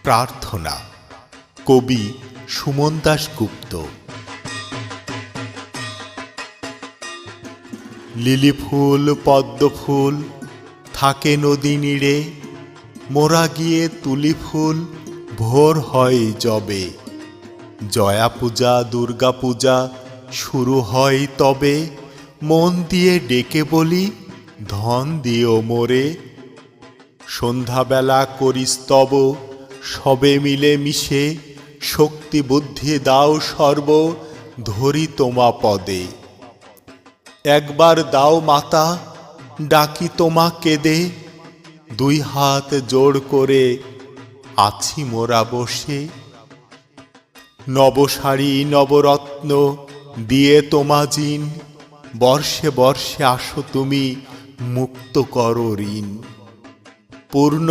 প্রার্থনা, কবি সুমন দাশগুপ্ত। লিলি ফুল পদ্ম ফুল থাকে নদী নীড়ে, মোরা গিয়ে তুলি ফুল ভোর হয় যবে। জয়া পূজা দুর্গা পূজা শুরু হয় তবে, মন দিয়ে ডেকে বলি ধন দিও মোরে। সন্ধ্যাবেলা করি স্তব সবে মিলে মিশে, শক্তি বুদ্ধি দাও সর্ব ধরি তোমা পদে। একবার দাও মাতা ডাকি তোমা কেঁদে, দুই হাত জোড় করে আছি মোরা বসে। নবশাড়ি নবরত্ন দিয়ে তোমা জিন, বর্ষে বর্ষে আসো তুমি মুক্ত করো ঋণ। পূর্ণ